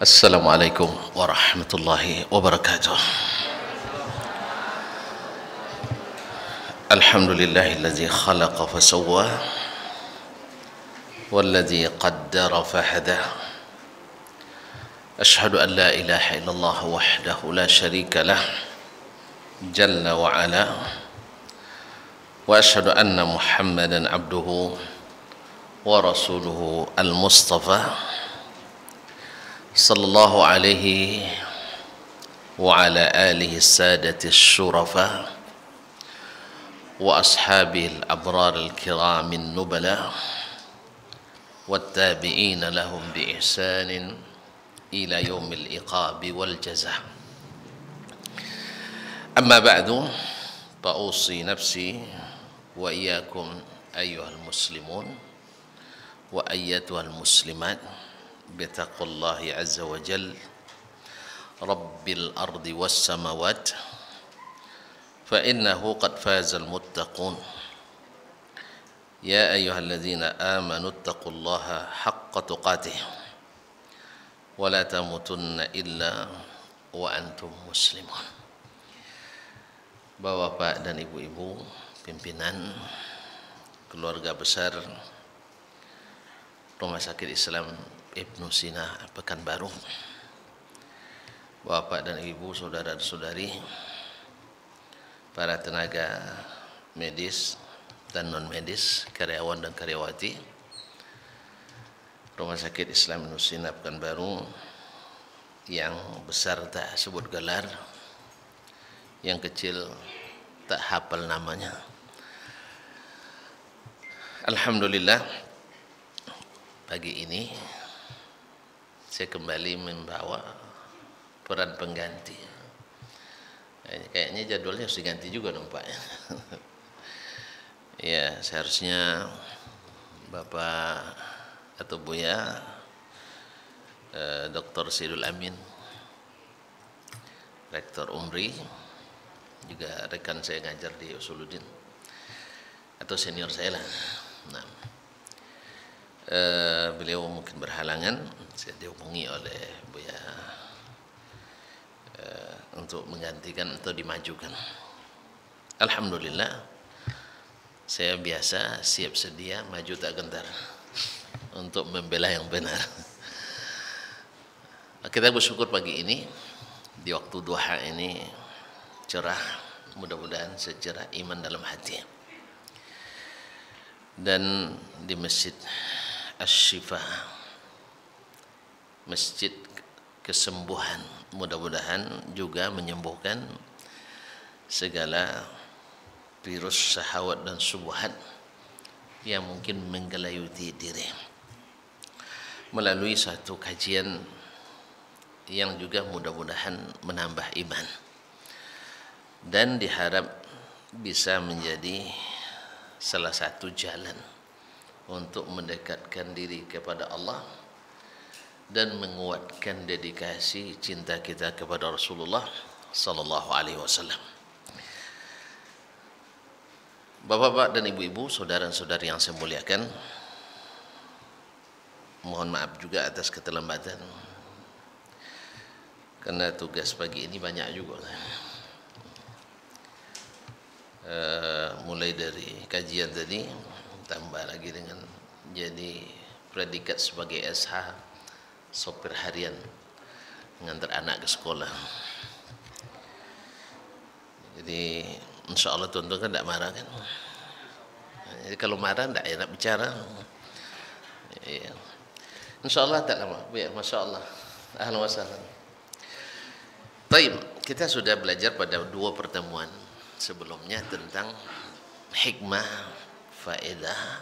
Assalamualaikum warahmatullahi wabarakatuh. Alhamdulillahilladzi khalaqa fasawwa walladzi qaddara fahada. Ashhadu an la ilaha illallah wahdahu la syarika lah jalla wa ala wa ashhadu anna Muhammadan abduhu wa rasuluhu al-mustafa sallallahu alaihi wa ala alihi sadati syurafa wa ashabihi al-abrar al-kiram an-nubala wat-tabi'in lahum bi ihsanin ila yaumil iqabi wal jazaa. Amma ba'du, fa usi nafsi wa iyyakum ayyuhal muslimun wa ayyatuhal muslimat bitaqwallahi azza wa jal rabbil ardi was samawat fa innahu qad fazal muttaqun ya ayyuhalladzina amanu taqullaha haqqa tuqatih wa la tamutunna illa wa antum muslimun. Bapak dan ibu-ibu pimpinan keluarga besar Rumah Sakit Islam Ibnu Sina Pekanbaru, bapak dan ibu, saudara dan saudari, para tenaga medis dan non medis, karyawan dan karyawati Rumah Sakit Islam Ibnu Sina Pekanbaru, yang besar tak sebut gelar, yang kecil tak hafal namanya. Alhamdulillah, pagi ini saya kembali membawa peran pengganti. Kayaknya jadwalnya harus diganti juga dong Pak. Ya, seharusnya Bapak atau Buya Dr. Sidul Amin, Rektor Umri, juga rekan saya ngajar di Usuluddin, atau senior saya lah. Nah, beliau mungkin berhalangan, saya dihubungi oleh Buya untuk menggantikan atau dimajukan. Alhamdulillah, saya biasa siap sedia maju tak gentar untuk membela yang benar. Kita bersyukur pagi ini di waktu duha ini cerah, mudah-mudahan secerah iman dalam hati. Dan di Masjid Asy-Syifa, masjid kesembuhan, mudah-mudahan juga menyembuhkan segala virus syahwat dan syubhat yang mungkin menggelayuti diri, melalui satu kajian yang juga mudah-mudahan menambah iman dan diharap bisa menjadi salah satu jalan untuk mendekatkan diri kepada Allah dan menguatkan dedikasi cinta kita kepada Rasulullah sallallahu alaihi wasallam. Bapak-bapak dan ibu-ibu, saudara-saudari yang saya muliakan, mohon maaf juga atas keterlambatan karena tugas pagi ini banyak juga. Mulai dari kajian tadi, tambah lagi dengan jadi predikat sebagai SH, sopir harian, mengantar anak ke sekolah. Jadi insya Allah tuan-tuan kan tidak marah kan? Jadi kalau marah tidak enak bicara. Ya. Insya Allah tak lama. Ya, Masya Allah. Ahlan wa sahlan. Baik, kita sudah belajar pada 2 pertemuan sebelumnya tentang hikmah, faedah,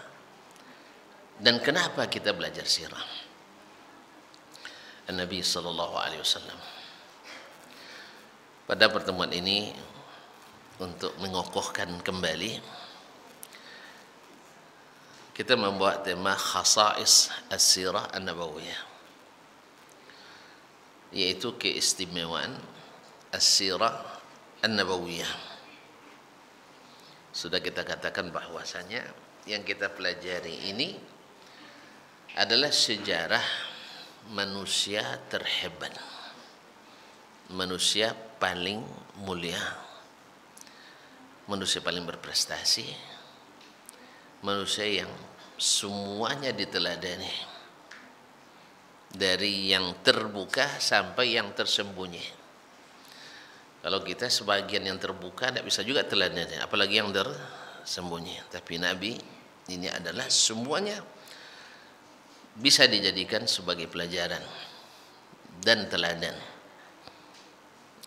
dan kenapa kita belajar sirah Nabi sallallahu alaihi wasallam. Pada pertemuan ini, untuk mengokohkan kembali, kita membuat tema khasais as-sirah an-nabawiyah, yaitu keistimewaan as-sirah an-nabawiyah. Sudah kita katakan bahwasanya yang kita pelajari ini adalah sejarah manusia terhebat, manusia paling mulia, manusia paling berprestasi, manusia yang semuanya diteladani, dari yang terbuka sampai yang tersembunyi. Kalau kita sebagian yang terbuka tidak bisa juga teladani, apalagi yang tersembunyi. Tapi Nabi ini adalah semuanya bisa dijadikan sebagai pelajaran dan teladan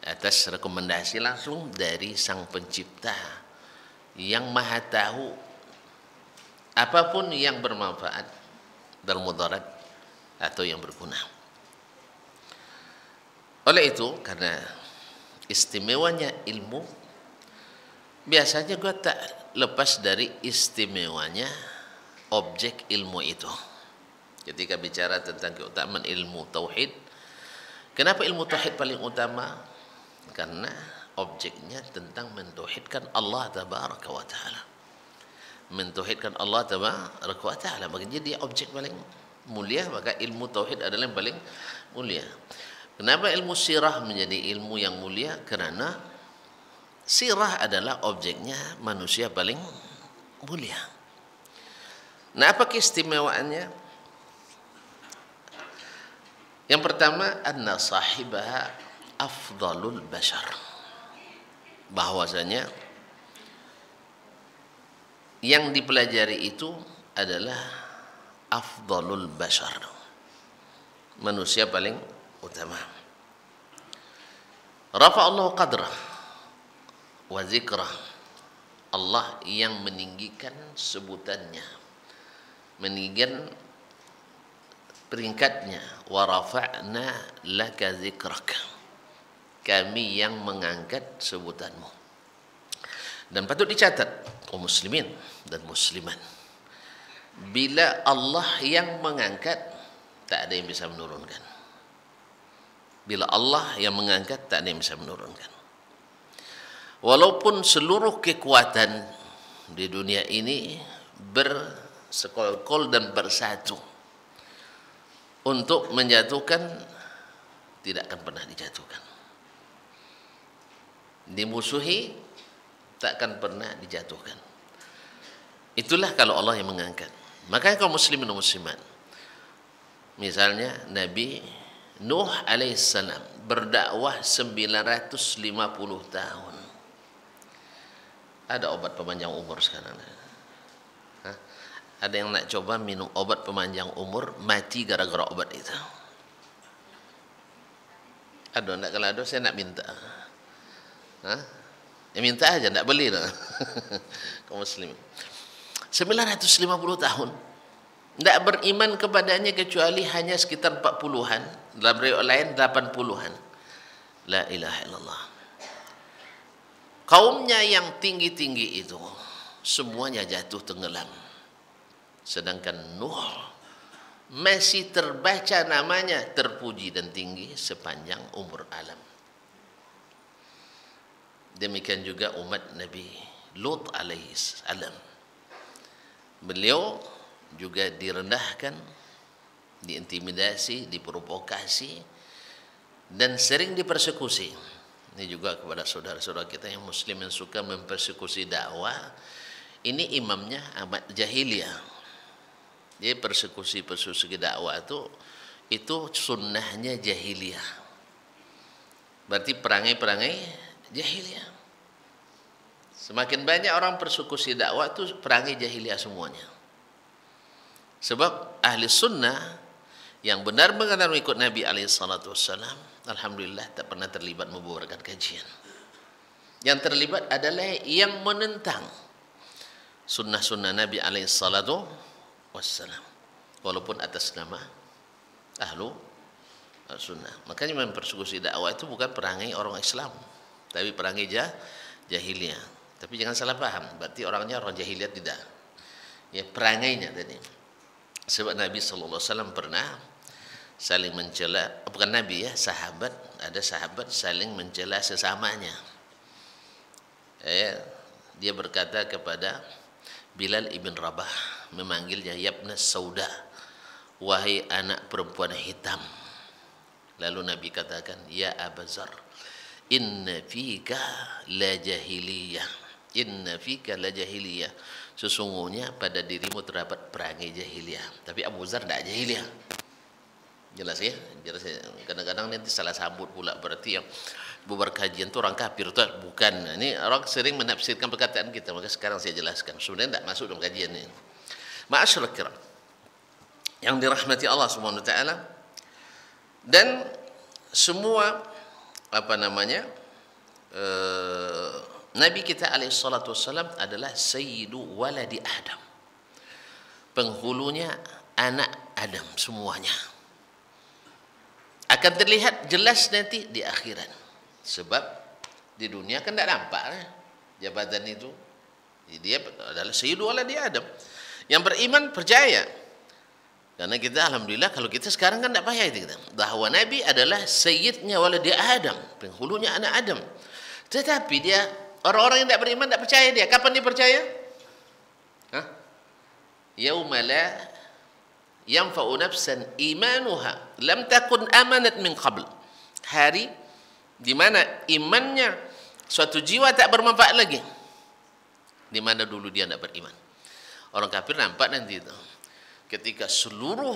atas rekomendasi langsung dari Sang Pencipta yang Maha Tahu apapun yang bermanfaat, bermudarat atau yang berguna. Oleh itu, karena istimewanya ilmu, biasanya gue tak lepas dari istimewanya objek ilmu itu. Ketika bicara tentang keutamaan ilmu tauhid, kenapa ilmu tauhid paling utama? Karena objeknya tentang mentauhidkan Allah tabaraka wa taala. Mentauhidkan Allah tabaraka wa taala, makanya dia objek paling mulia, maka ilmu tauhid adalah yang paling mulia. Kenapa ilmu sirah menjadi ilmu yang mulia? Karena sirah adalah objeknya manusia paling mulia. Nah, apa keistimewaannya? Yang pertama, anna sahibaha afdalul bashar, bahwasanya yang dipelajari itu adalah afdalul bashar, manusia paling utama. Rafa Allah qadrah wa zikrah, Allah yang meninggikan sebutannya, meninggikan peringkatnya. Wa rafa'na laka zikrak, kami yang mengangkat sebutanmu. Dan patut dicatat kaum muslimin dan muslimat, bila Allah yang mengangkat, tak ada yang bisa menurunkan. Bila Allah yang mengangkat, tak ada yang bisa menurunkan. Walaupun seluruh kekuatan di dunia ini bersekol-kol dan bersatu untuk menjatuhkan, tidak akan pernah dijatuhkan. Dimusuhi, tak akan pernah dijatuhkan. Itulah kalau Allah yang mengangkat. Makanya kaum muslimin dan muslimat, misalnya Nabi Nuh alaihissalam berdakwah 950 tahun. Ada obat pemanjang umur sekarang? Hah? Ada yang nak coba minum obat pemanjang umur, mati gara-gara obat itu? Aduh, nak, kalau ada saya nak minta. Hah? Ya minta aja, tak beli dah. Kaum muslim 950 tahun tidak beriman kepadanya kecuali hanya sekitar 40-an, dalam riwayat lain 80-an. La ilaha illallah. Kaumnya yang tinggi-tinggi itu semuanya jatuh tenggelam, sedangkan Nuh masih terbaca namanya, terpuji dan tinggi sepanjang umur alam. Demikian juga umat Nabi Lut alaihissalam, beliau juga direndahkan, diintimidasi, diprovokasi, dan sering dipersekusi. Ini juga kepada saudara-saudara kita yang muslim yang suka mempersekusi dakwah. Ini imamnya amat jahiliyah. Dia persekusi dakwah itu sunnahnya jahiliyah. Berarti perangai-perangai jahiliyah. Semakin banyak orang persekusi dakwah itu perangai jahiliyah semuanya. Sebab ahli sunnah yang benar benar mengikut Nabi SAW, alhamdulillah tak pernah terlibat membubarkan kajian. Yang terlibat adalah yang menentang sunnah-sunnah Nabi SAW, walaupun atas nama ahlu sunnah. Makanya mempersekusi dakwah itu bukan perangai orang Islam, tapi perangai jahiliyah. Tapi jangan salah paham, berarti orangnya orang jahiliyah, tidak. Ya, perangainya tadi. Sebab Nabi SAW pernah saling mencela, bukan Nabi ya, sahabat, ada sahabat saling mencela sesamanya. Dia berkata kepada Bilal ibn Rabah, memanggilnya Yabna Sauda, wahai anak perempuan hitam. Lalu Nabi katakan, ya Aba Zar, inna fika la jahiliyah. Inna fika la jahiliyah. Sesungguhnya pada dirimu terdapat perangai jahiliyah. Tapi Abu Zar tidak jahiliyah. Jelas ya? Jelas ya? Kadang-kadang nanti salah sambut pula, berarti yang bubar kajian itu orang kafir. Itu bukan. Ini orang sering menafsirkan perkataan kita. Maka sekarang saya jelaskan. Sebenarnya tidak masuk dalam kajian ini. Ma'asyiral kiram yang dirahmati Allah Subhanahu wa taala, dan semua Nabi kita alaihi salatu wassalam adalah sayyidu waladi Adam, penghulunya anak Adam semuanya. Akan terlihat jelas nanti di akhirat, sebab di dunia kan tidak nampak jabatan itu. Dia adalah sayyidu waladi Adam. Yang beriman percaya. Karena kita alhamdulillah, kalau kita sekarang kan tidak payah itu kita. Bahwa Nabi adalah sayyidnya waladi Adam, penghulunya anak Adam. Tetapi dia, orang-orang yang tidak beriman tidak percaya dia. Kapan dia percaya? Yauma la yanfa'u nafsan imanuha lam takun amanat min qabl. Hari di mana imannya suatu jiwa tak bermanfaat lagi. Di mana dulu dia tidak beriman. Orang kafir nampak nanti itu. Ketika seluruh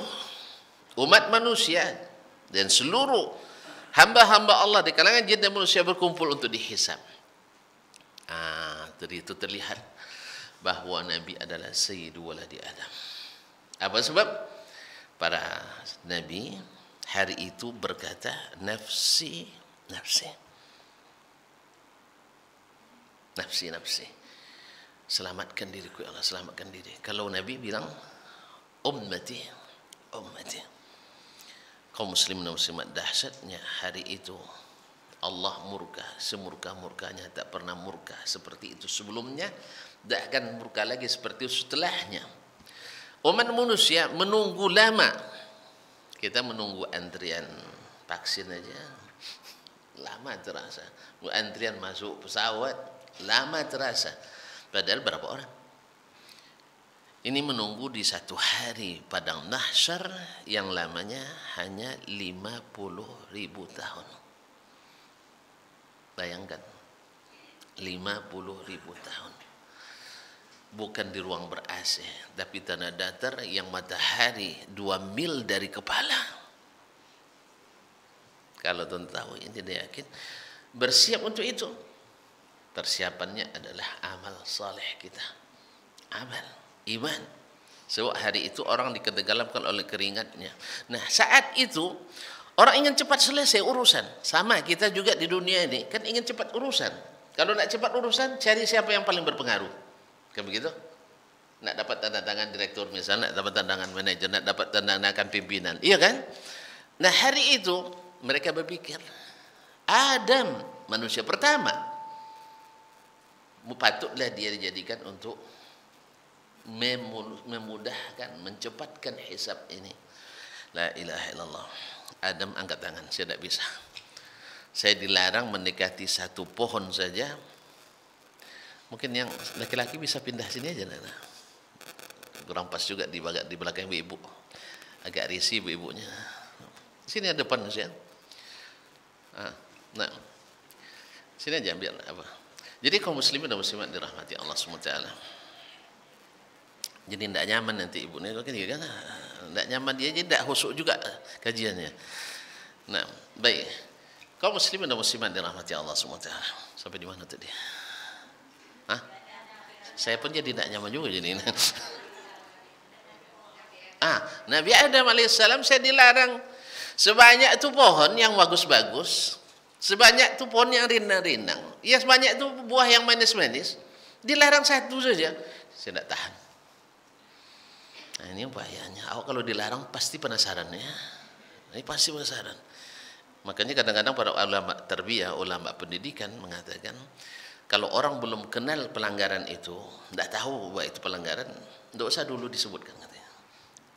umat manusia dan seluruh hamba-hamba Allah di kalangan jin dan manusia berkumpul untuk dihisab. Dari itu terlihat bahwa Nabi adalah sayyidu waladi Adam. Apa sebab? Para Nabi hari itu berkata, nafsi, nafsi. Nafsi, nafsi. Selamatkan diriku ya Allah, selamatkan diri. Kalau Nabi bilang, ummati, ummati. Kaum muslimin dan muslimat, dahsyatnya hari itu Allah murka, semurka-murkanya, tak pernah murka seperti itu sebelumnya, tak akan murka lagi seperti itu setelahnya. Umat manusia menunggu lama. Kita menunggu antrian vaksin aja lama terasa. Antrian masuk pesawat lama terasa. Padahal berapa orang? Ini menunggu di satu hari padang mahsyar yang lamanya hanya 50.000 tahun. Bayangkan, 50.000 tahun. Bukan di ruang ber-AC, tapi tanah datar yang matahari 2 mil dari kepala. Kalau tuan tahu ini, dia yakin bersiap untuk itu. Persiapannya adalah amal saleh kita. Amal. Iman. Sebab hari itu orang ditenggelamkan oleh keringatnya. Nah, saat itu orang ingin cepat selesai urusan. Sama kita juga di dunia ini kan ingin cepat urusan. Kalau nak cepat urusan, cari siapa yang paling berpengaruh. Kan begitu? Nak dapat tanda tangan direktur misalnya, nak dapat tanda tangan manajer, nak dapat tanda tangan pimpinan. Iya kan? Nah, hari itu mereka berpikir, Adam manusia pertama, patutlah dia dijadikan untuk memudahkan, mencepatkan hisab ini. La ilaha illallah. Adam angkat tangan, saya tidak bisa. Saya dilarang mendekati satu pohon saja. Mungkin yang laki-laki bisa pindah sini aja, Nana. Kurang pas juga di belakang ibu-ibu. Agak risih ibu-ibunya. Sini ada depan saya. Nah, sini aja biar apa. Jadi kaum muslimin dan muslimat dirahmati Allah SWT. Jadi tidak nyaman nanti ibu ni kan, tidak nyaman dia, jadi tidak khusyuk juga kajiannya. Nah, baik. Kaum muslimin dan muslimat dirahmati Allah SWT. Sampai di mana tadi? Saya pun jadi tidak nyaman juga jadi. Nabi Adam alaihissalam saya dilarang sebanyak itu pohon yang bagus-bagus, sebanyak itu pohon yang rindang-rindang, ya sebanyak itu buah yang manis-manis, dilarang satu saja. Saya tidak tahan. Nah, ini bahayanya. Awak kalau dilarang pasti penasaran ya. Ini pasti penasaran. Makanya kadang-kadang para ulama tarbiyah, ulama pendidikan mengatakan, kalau orang belum kenal pelanggaran itu, tidak tahu bahwa itu pelanggaran, tidak usah dulu disebutkan katanya.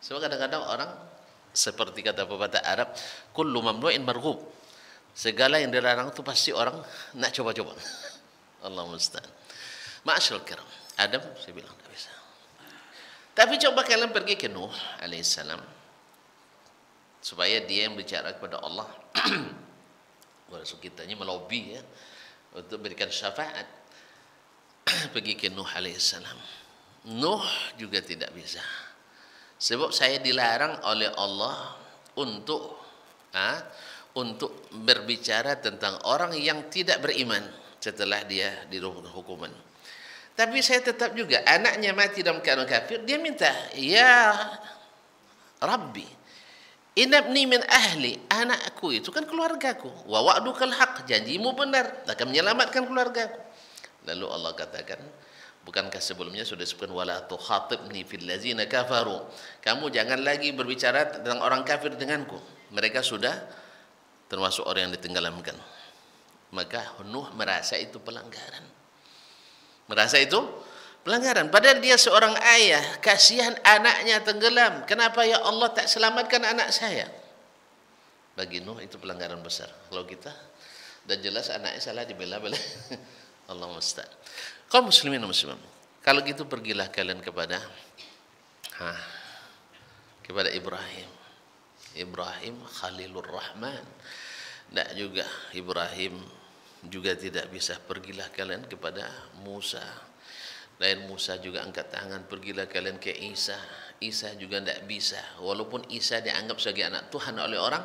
Sebab kadang-kadang orang seperti kata pepatah Arab, kullu mamnu'in marghub. Segala yang dilarang itu pasti orang nak coba-coba. Allah musta'an. Ma'asyil kiram. Adam saya bilang tidak bisa. Tapi coba kalian pergi ke Nuh alaihissalam. supaya dia yang bicara kepada Allah. Maksud kitanya melobi ya, untuk berikan syafaat. Pergi ke Nuh alaihissalam. Nuh juga tidak bisa. Sebab saya dilarang oleh Allah untuk berbicara tentang orang yang tidak beriman setelah dia dihukum hukuman. Tapi saya tetap juga, anaknya mati dalam keadaan kafir, dia minta, ya Rabbi, inabni min ahli, anakku itu kan keluargaku, wa wa'dukal haq, janjimu benar, akan menyelamatkan keluargaku. Lalu Allah katakan, bukankah sebelumnya sudah disebutkan, wala tukhatibni fil ladzina kafaru, kamu jangan lagi berbicara tentang orang kafir denganku, mereka sudah termasuk orang yang ditenggelamkan. Maka Nuh merasa itu pelanggaran. Merasa itu pelanggaran. Padahal dia seorang ayah, kasihan anaknya tenggelam. Kenapa ya Allah tak selamatkan anak saya? Bagi Nuh itu pelanggaran besar. Kalau kita, dan jelas anaknya salah dibela-bela. Allah musta'an. Kaum muslimin dan muslimat, kalau gitu pergilah kalian kepada Ibrahim. Ibrahim Khalilur Rahman. Tidak juga Ibrahim juga tidak bisa. Pergilah kalian kepada Musa. Dan Musa juga angkat tangan, pergilah kalian ke Isa. Isa juga tidak bisa. Walaupun Isa dianggap sebagai anak Tuhan oleh orang,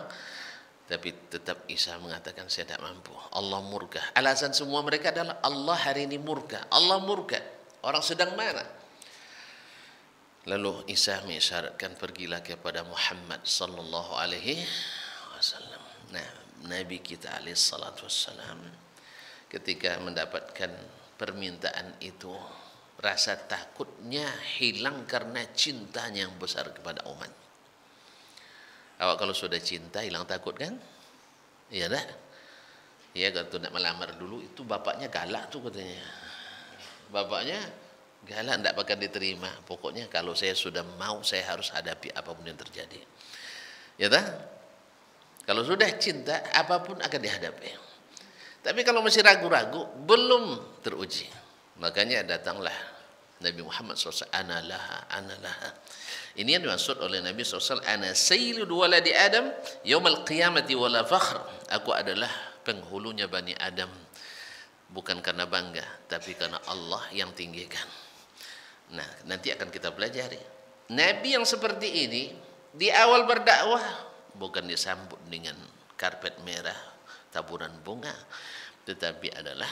tapi tetap Isa mengatakan saya tidak mampu. Allah murka. Alasan semua mereka adalah Allah hari ini murka. Allah murka. Orang sedang mana? Lalu Isa mengisyaratkan, pergilah kepada Muhammad sallallahu alaihi wasallam. Nah, Nabi kita alaihi salatu wassalam ketika mendapatkan permintaan itu, rasa takutnya hilang karena cintanya yang besar kepada umat. Awak kalau sudah cinta hilang takut kan? Iya dah. Ya, kalau nak melamar dulu itu bapaknya galak tuh katanya. Bapaknya galak, tidak bakal diterima. Pokoknya kalau saya sudah mau, saya harus hadapi apapun yang terjadi. Ya dah. Kalau sudah cinta, apapun akan dihadapi. Tapi kalau masih ragu-ragu, belum teruji. Makanya datanglah Nabi Muhammad SAW. Ana laha. Ini yang dimaksud oleh Nabi SAW. Ana sayyidu waladi Adam yaumal qiyamati wala fakhr. Aku adalah penghulunya Bani Adam. Bukan karena bangga, tapi karena Allah yang tinggikan. Nah, nanti akan kita pelajari. Nabi yang seperti ini, di awal berdakwah, bukan disambut dengan karpet merah, taburan bunga, tetapi adalah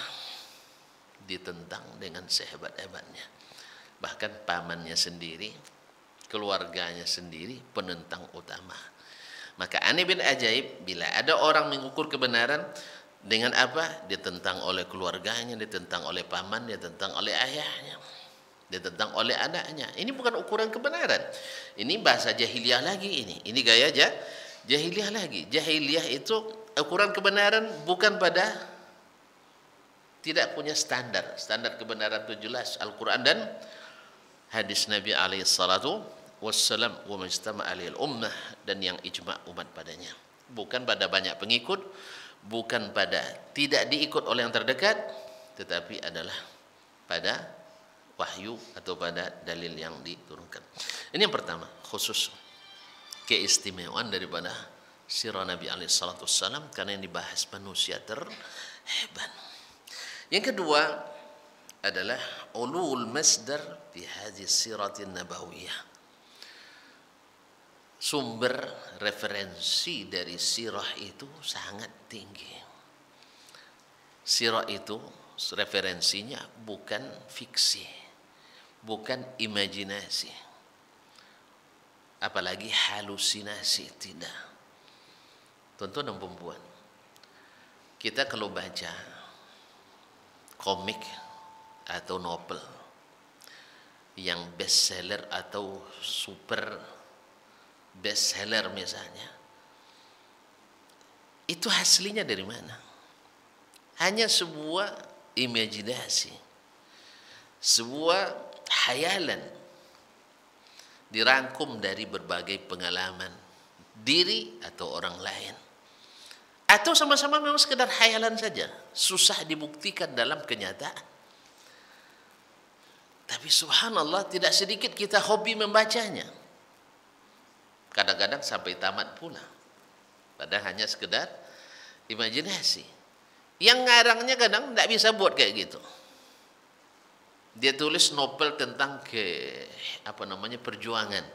ditentang dengan sehebat-hebatnya. Bahkan pamannya sendiri, keluarganya sendiri penentang utama. Maka aneh bin ajaib, bila ada orang mengukur kebenaran dengan apa? Ditentang oleh keluarganya, ditentang oleh paman, ditentang oleh ayahnya, ditentang oleh anaknya. Ini bukan ukuran kebenaran. Ini bahasa jahiliyah lagi ini. Ini gaya jahiliyah lagi. Jahiliyah itu ukuran kebenaran bukan pada, tidak punya standar. Standar kebenaran itu jelas Al-Quran dan hadis Nabi alaihi salatu wassalam, wa majtama alaihi ummah, dan yang ijma' umat padanya. Bukan pada banyak pengikut, bukan pada tidak diikut oleh yang terdekat, tetapi adalah pada wahyu atau pada dalil yang diturunkan. Ini yang pertama, khusus keistimewaan daripada sirah Nabi alaihi salatu wassalam, karena yang dibahas manusia terhebat. Yang kedua adalah ulul masdar fi hadhihi siratin nabawiyah. Sumber referensi dari sirah itu sangat tinggi. Sirah itu referensinya bukan fiksi, bukan imajinasi, apalagi halusinasi, tidak. Tuan-tuan dan perempuan, kita kalau baca komik atau novel yang bestseller atau super bestseller misalnya, itu aslinya dari mana? Hanya sebuah imajinasi, sebuah khayalan dirangkum dari berbagai pengalaman diri atau orang lain, atau sama-sama memang sekedar khayalan saja, susah dibuktikan dalam kenyataan. Tapi subhanallah, tidak sedikit kita hobi membacanya. Kadang-kadang sampai tamat pula. Padahal hanya sekedar imajinasi. Yang ngarangnya kadang tidak bisa buat kayak gitu. Dia tulis novel tentang perjuangan.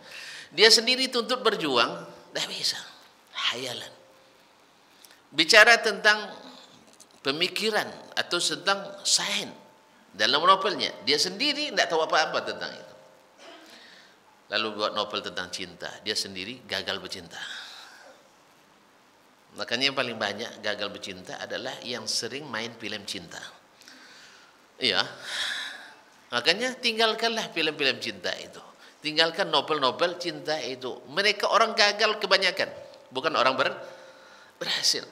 Dia sendiri tuntut berjuang, tidak bisa. Hayalan. Bicara tentang pemikiran atau tentang sains dalam novelnya, dia sendiri tidak tahu apa-apa tentang itu. Lalu buat novel tentang cinta, dia sendiri gagal bercinta. Makanya yang paling banyak gagal bercinta adalah yang sering main film cinta. Iya. Makanya tinggalkanlah film-film cinta itu. Tinggalkan novel-novel cinta itu. Mereka orang gagal kebanyakan, bukan orang berhasil.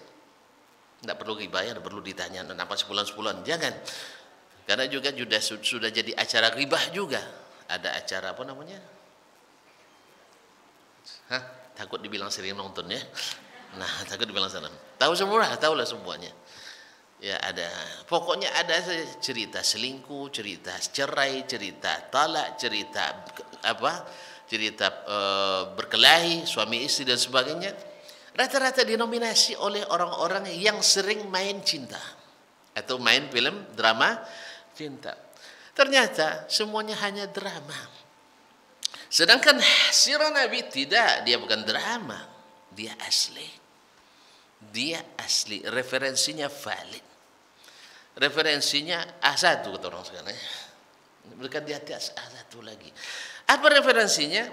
Tidak perlu ribah, tidak perlu ditanya kenapa sebulan-sebulan. Jangan. Karena juga sudah jadi acara ribah juga. Ada acara apa namanya? Takut dibilang sering nonton ya. Nah, takut dibilang sana. Tahu semua, tahulah semuanya. Ya ada, pokoknya ada cerita selingkuh, cerita cerai, cerita talak, cerita berkelahi suami istri dan sebagainya. Rata-rata dinominasi oleh orang-orang yang sering main cinta atau main film drama cinta. Ternyata semuanya hanya drama. Sedangkan sirah Nabi tidak, dia bukan drama, dia asli. Dia asli, referensinya valid. Referensinya A1 kata orang sekarang. Bukan di atas A1 lagi. Apa referensinya?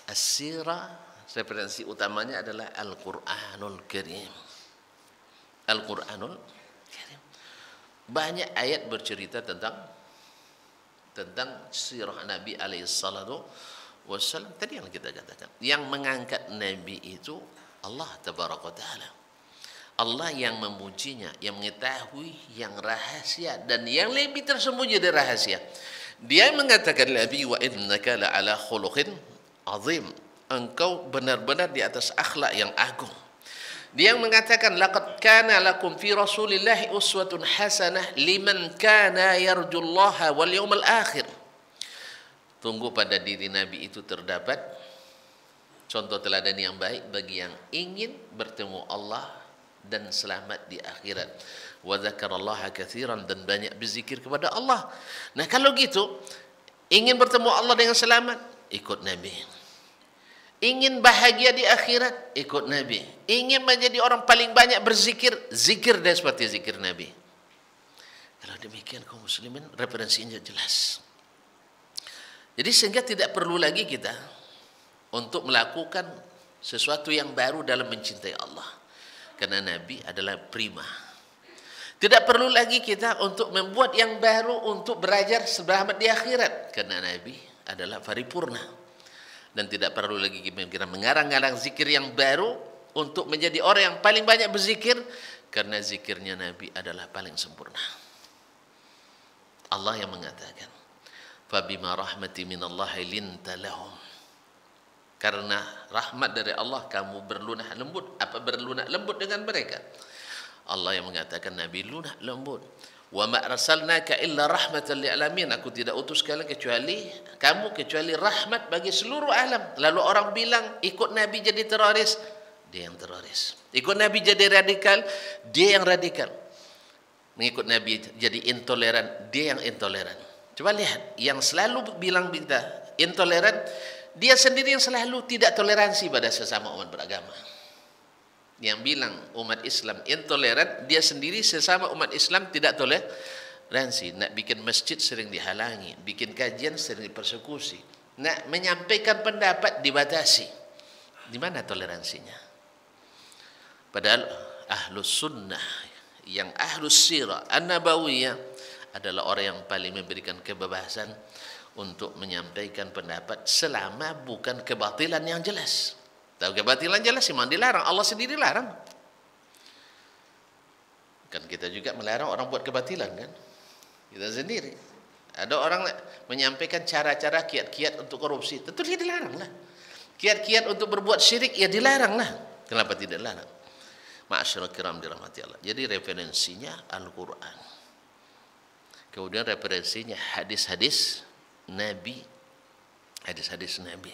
As-sirah, referensi utamanya adalah Al-Quranul Karim. Al-Quranul Karim. Banyak ayat bercerita tentang sirah Nabi alaihi salatu wassalam. Tadi yang kita katakan, yang mengangkat Nabi itu Allah tabaraka taala. Allah yang memujinya, yang mengetahui yang rahasia dan yang lebih tersembunyi dari rahasia. Dia mengatakan Nabi, wa innaka la ala khuluqin azim. Engkau benar-benar di atas akhlak yang agung. Dia mengatakan laqad kana lakum fi Rasulillahi uswatun hasanah liman kana yarjullaha wal yawmal akhir. Tunggu pada diri Nabi itu terdapat contoh teladan yang baik bagi yang ingin bertemu Allah dan selamat di akhirat. Wa dzakarallaha katsiran, dan banyak berzikir kepada Allah. Nah, kalau gitu ingin bertemu Allah dengan selamat, ikut Nabi. Ingin bahagia di akhirat, ikut Nabi. Ingin menjadi orang paling banyak berzikir, zikir dan seperti zikir Nabi. Kalau demikian kaum muslimin, referensinya jelas. Jadi sehingga tidak perlu lagi kita untuk melakukan sesuatu yang baru dalam mencintai Allah. Karena Nabi adalah prima. Tidak perlu lagi kita untuk membuat yang baru untuk belajar selamat di akhirat. Karena Nabi adalah paripurna. Dan tidak perlu lagi kita mengarang-arang zikir yang baru untuk menjadi orang yang paling banyak berzikir. Karena zikirnya Nabi adalah paling sempurna. Allah yang mengatakan, Fabima rahmati minallahi linta lahum. Karena rahmat dari Allah kamu berlunak lembut. Apa berlunak lembut dengan mereka? Allah yang mengatakan Nabi lunak lembut. Wa ma arsalnaka illa rahmatan lil alamin. Aku tidak utus kalian kecuali rahmat bagi seluruh alam. Lalu orang bilang ikut Nabi jadi teroris, dia yang teroris. Ikut Nabi jadi radikal, dia yang radikal. Mengikut Nabi jadi intoleran, dia yang intoleran. Coba lihat, yang selalu bilang kita intoleran, dia sendiri yang selalu tidak toleransi pada sesama umat beragama. Yang bilang umat Islam intoleran, dia sendiri sesama umat Islam tidak toleransi. Nak bikin masjid sering dihalangi, bikin kajian sering dipersekusi, nak menyampaikan pendapat dibatasi. Di mana toleransinya? Padahal ahlus sunnah, yang ahlus sirah an-nabawiyah adalah orang yang paling memberikan kebebasan untuk menyampaikan pendapat selama bukan kebatilan yang jelas. Tahu kebatilan jelas memang dilarang, Allah sendiri larang. Kan kita juga melarang orang buat kebatilan kan? Kita sendiri. Ada orang menyampaikan cara-cara kiat-kiat untuk korupsi, tentu dia dilarang lah. Kiat-kiat untuk berbuat syirik, ya dilarang lah. Kenapa tidak dilarang? Ma'asyiral kiram dirahmati Allah. Jadi referensinya Al-Quran. Kemudian referensinya hadis-hadis Nabi. Hadis-hadis Nabi.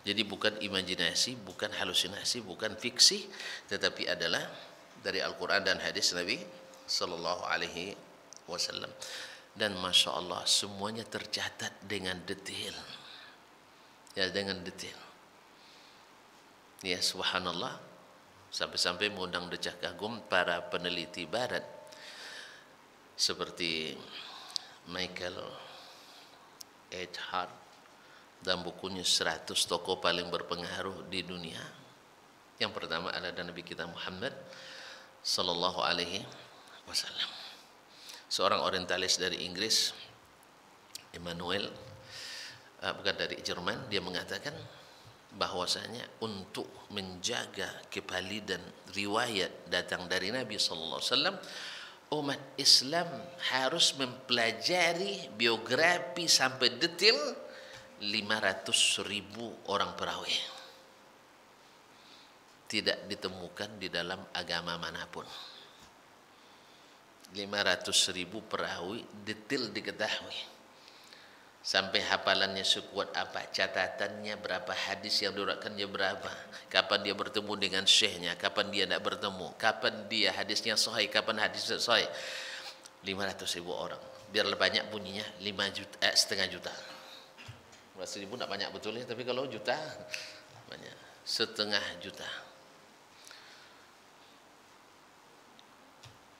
Jadi bukan imajinasi, bukan halusinasi, bukan fiksi, tetapi adalah dari Al-Quran dan hadis Nabi Sallallahu Alaihi Wasallam. Dan Masya Allah semuanya tercatat dengan detail. Ya, dengan detail. Ya, subhanallah. Sampai-sampai mengundang decak kagum para peneliti barat seperti Michael H. Hart dan bukunya 100 tokoh paling berpengaruh di dunia. Yang pertama adalah Nabi kita Muhammad Sallallahu Alaihi Wasallam. Seorang orientalis dari Inggris, Immanuel, bukan dari Jerman, dia mengatakan bahwasanya untuk menjaga kevalidan riwayat datang dari Nabi Sallallahu Alaihi Wasallam, umat Islam harus mempelajari biografi sampai detail 500.000 orang perawi. Tidak ditemukan di dalam agama manapun. 500.000 perawi detail diketahui. Sampai hafalannya sekuat apa, catatannya berapa, hadis yang diriwayatkannya berapa, kapan dia bertemu dengan syekhnya, kapan dia tidak bertemu, kapan dia hadisnya sahih, kapan hadisnya sahih. 500.000 orang. Biar banyak bunyinya 5,5 juta. 500.000 tidak banyak betulnya, tapi kalau juta banyak. 0,5 juta.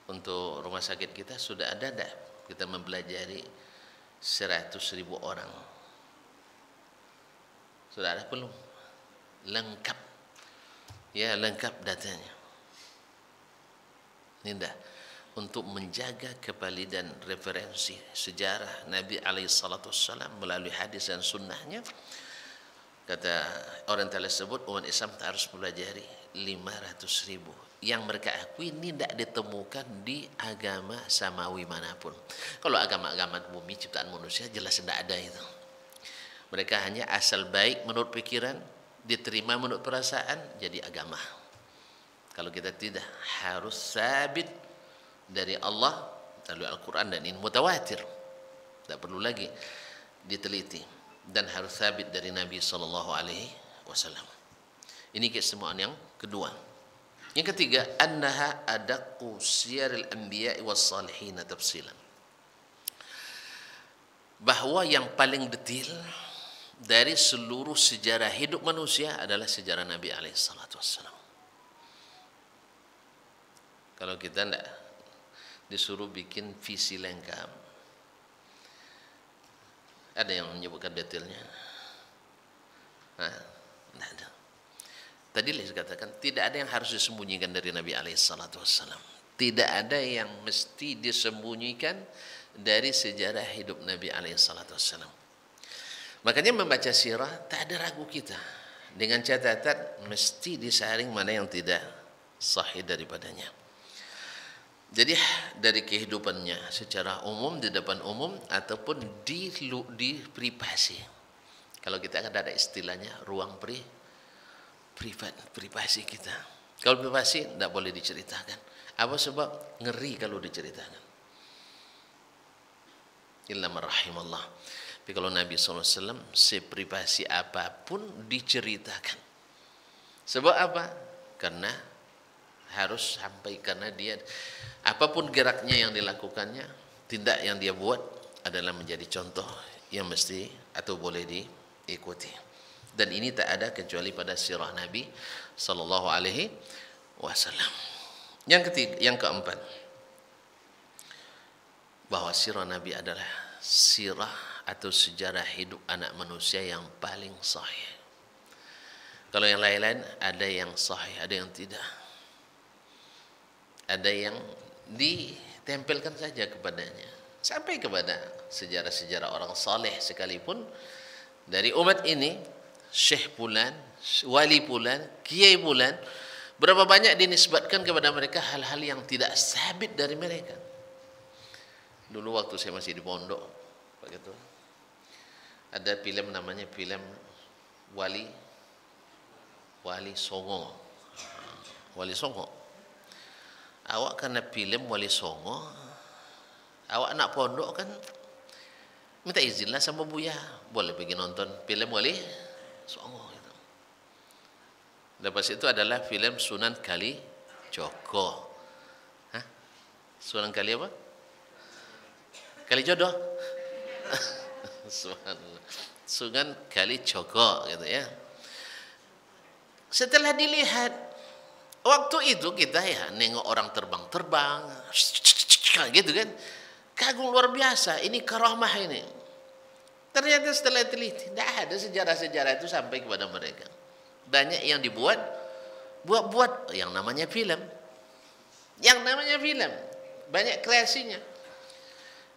Untuk rumah sakit kita sudah ada dah kita mempelajari 100.000 orang. Sudah ada belum? Lengkap. Ya, lengkap datanya. Ini dah untuk menjaga kevalidan referensi sejarah Nabi alaihi salatu wassalam melalui hadis dan sunnahnya. Kata orientalis tersebut, umat Islam harus mempelajari 500.000. Yang mereka akui ini tidak ditemukan di agama samawi manapun. Kalau agama-agama bumi ciptaan manusia jelas tidak ada itu. Mereka hanya asal baik menurut pikiran, diterima menurut perasaan, jadi agama. Kalau kita tidak, harus sabit dari Allah melalui Al-Quran, dan ini mutawatir, tidak perlu lagi diteliti, dan harus sabit dari Nabi Sallallahu Alaihi Wasallam. Ini keistimewaan yang kedua. Yang ketiga, annaha adaqqu siyaril anbiya'i was salihin tafsilan. Bahwa yang paling detail dari seluruh sejarah hidup manusia adalah sejarah Nabi alaihi salatu wassalam. Kalau kita tidak disuruh bikin visi lengkap, ada yang menyebutkan detailnya? Nah, tidak ada. Tadi saya katakan tidak ada yang harus disembunyikan dari Nabi alaihi salatu wassalam. Tidak ada yang mesti disembunyikan dari sejarah hidup Nabi alaihi salatu wassalam. Makanya membaca sirah tak ada ragu kita. Dengan catatan mesti disaring mana yang tidak sahih daripadanya. Jadi dari kehidupannya secara umum di depan umum ataupun di privasi. Kalau kita akan ada istilahnya ruang privasi kita. Kalau privasi tidak boleh diceritakan. Apa sebab? Ngeri kalau diceritakan. Illa man rahimallah. Tapi kalau Nabi SAW seprivasi apapun diceritakan. Sebab apa? Karena harus sampai, karena dia apapun geraknya yang dilakukannya, tindak yang dia buat adalah menjadi contoh yang mesti atau boleh diikuti. Dan ini tak ada kecuali pada sirah Nabi Sallallahu Alaihi Wasallam. Yang ketiga, yang keempat, bahwa sirah Nabi adalah sirah atau sejarah hidup anak manusia yang paling sahih. Kalau yang lain-lain ada yang sahih, ada yang tidak. Ada yang ditempelkan saja kepadanya. Sampai kepada sejarah-sejarah orang saleh sekalipun dari umat ini, Syekh Fulan, Wali Fulan, Kiai Fulan, berapa banyak dinisbatkan kepada mereka hal-hal yang tidak sabit dari mereka. Dulu waktu saya masih di pondok, begitu, ada film namanya film Wali Songo. Wali Songo. Awak karena film Wali Songo, awak anak pondok kan minta izinlah sama Buya, boleh pergi nonton film Wali Songo gitu. Lepas itu adalah film Sunan Kalijogo. Hah? Sunan Kali apa? Kalijodo. Sunan Kalijogo gitu ya. Setelah dilihat, waktu itu kita ya nengok orang terbang-terbang, gitu kan, kagum luar biasa. Ini karamah ini. Ternyata setelah teliti, tidak ada sejarah-sejarah itu sampai kepada mereka. Banyak yang dibuat, buat yang namanya film. Yang namanya film, banyak kreasinya.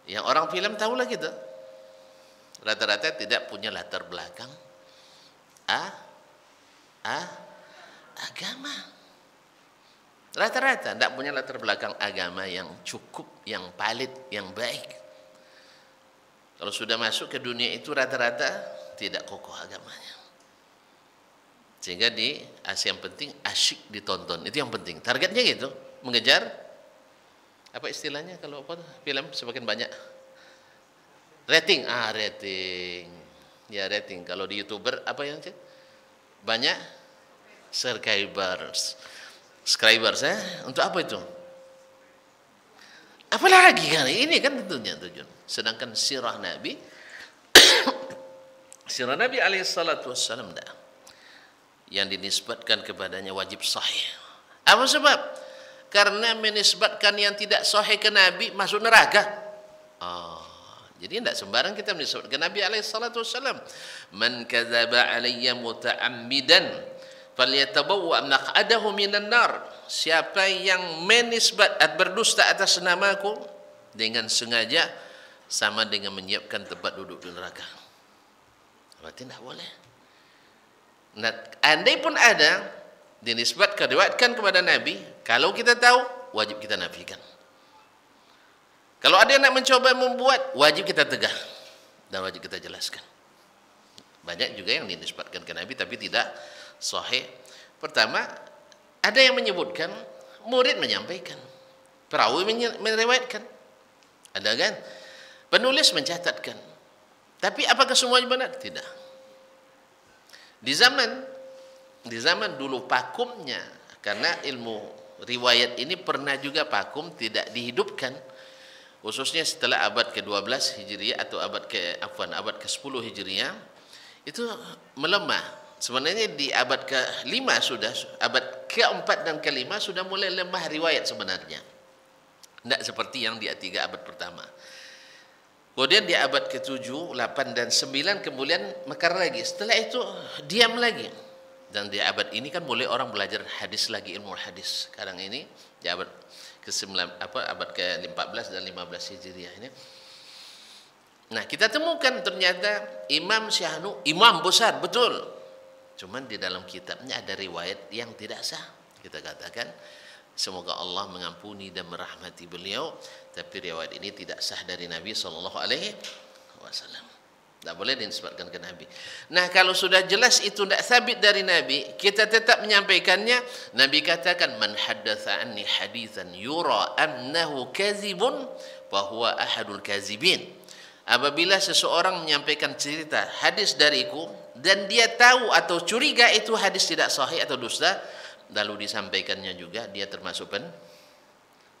Yang orang film tahulah kita. Rata-rata tidak punya latar belakang agama. Rata-rata tidak punya latar belakang agama yang cukup, yang valid, yang baik. Kalau sudah masuk ke dunia itu rata-rata tidak kokoh agamanya. Sehingga yang penting asyik ditonton. Itu yang penting. Targetnya gitu, mengejar apa istilahnya kalau apa film semakin banyak rating. Rating. Ya rating. Kalau di YouTuber apa yang banyak subscribers untuk apa itu? Apalagi kan ini kan tentunya tujuan. Sedangkan sirah Nabi sirah Nabi alaihissalatu wassalam yang dinisbatkan kepadanya wajib sahih. Apa sebab? Karena menisbatkan yang tidak sahih ke Nabi masuk neraka. Jadi tidak sembarang kita menisbatkan Nabi alaihissalatu wassalam. Man kadzaba alayya muta'ammidan falyatabawwa maq'adahu minan nar. Siapa yang menisbat berdusta atas namaku dengan sengaja, sama dengan menyiapkan tempat duduk di neraka. Berarti tidak boleh. Nah, andai pun ada dinisbatkan, diriwayatkan kepada Nabi, kalau kita tahu wajib kita nafikan. Kalau ada yang nak mencoba membuat, wajib kita tegah dan wajib kita jelaskan. Banyak juga yang dinisbatkan ke Nabi tapi tidak sahih. Pertama, ada yang menyebutkan, murid menyampaikan, perawi meriwayatkan, ada kan? Penulis mencatatkan. Tapi apakah semuanya benar? Tidak. Di zaman dulu vakumnya, karena ilmu riwayat ini pernah juga vakum, tidak dihidupkan, khususnya setelah abad ke-12 Hijriah atau abad ke-10 Hijriah, itu melemah. Sebenarnya di abad ke-5 sudah, abad ke-4 dan ke-5 sudah mulai lemah riwayat sebenarnya. Tidak seperti yang di 3 abad pertama. Kemudian di abad ke-7, 8 dan 9 kemudian mekar lagi. Setelah itu diam lagi. Dan di abad ini kan mulai orang belajar hadis lagi, ilmu hadis. Sekarang ini di abad ke-9 abad ke-14 dan 15 Hijriah ini. Nah, kita temukan ternyata Imam Syahnu imam besar, betul. Cuman di dalam kitabnya ada riwayat yang tidak sah. Kita katakan semoga Allah mengampuni dan merahmati beliau, tapi riwayat ini tidak sah dari Nabi sallallahu alaihi wasallam. Tidak boleh dinisbatkan ke Nabi. Nah, kalau sudah jelas itu tidak sabit dari Nabi, kita tetap menyampaikannya. Nabi katakan, man haddatsa anni haditsan yura annahu kadzibun fa huwa ahadul kadzibin. Apabila seseorang menyampaikan cerita hadis dariku dan dia tahu atau curiga itu hadis tidak sahih atau dusta, lalu disampaikannya juga, dia termasuk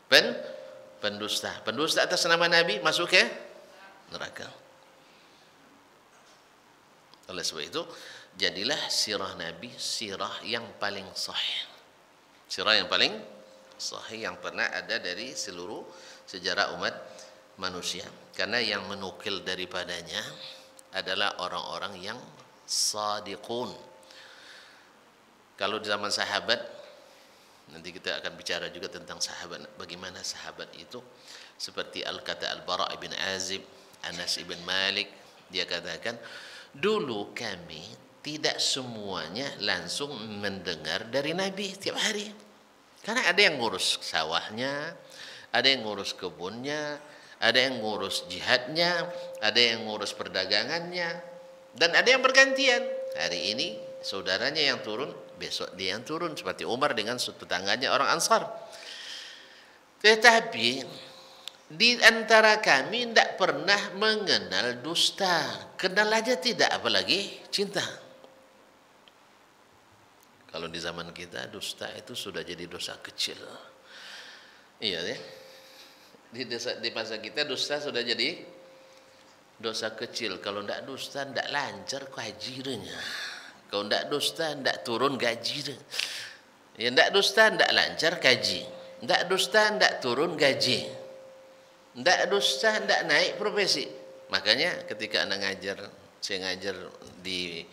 pendusta. Pendusta atas nama Nabi masuk ke neraka. Oleh sebab itu, jadilah sirah Nabi sirah yang paling sahih. Sirah yang paling sahih yang pernah ada dari seluruh sejarah umat manusia. Karena yang menukil daripadanya adalah orang-orang yang sadiqun. Kalau di zaman sahabat, nanti kita akan bicara juga tentang sahabat, bagaimana sahabat itu, seperti kata Al-Bara' bin Azib, Anas ibn Malik, dia katakan, dulu kami tidak semuanya langsung mendengar dari Nabi tiap hari. Karena ada yang ngurus sawahnya, ada yang ngurus kebunnya, ada yang ngurus jihadnya, ada yang ngurus perdagangannya, dan ada yang bergantian. Hari ini saudaranya yang turun, besok dia yang turun, seperti Umar dengan tetangganya orang Ansar. Tetapi di antara kami tidak pernah mengenal dusta, kenal aja tidak, apalagi cinta. Kalau di zaman kita dusta itu sudah jadi dosa kecil. Iya ya. Di masa kita dusta sudah jadi dosa kecil. Kalau ndak dusta ndak lancar gajinya. Kalau ndak dusta ndak turun gaji. Ya ndak dusta ndak lancar gaji. Ndak dusta ndak turun gaji. Ndak dusta ndak naik profesi. Makanya ketika anak saya ngajar di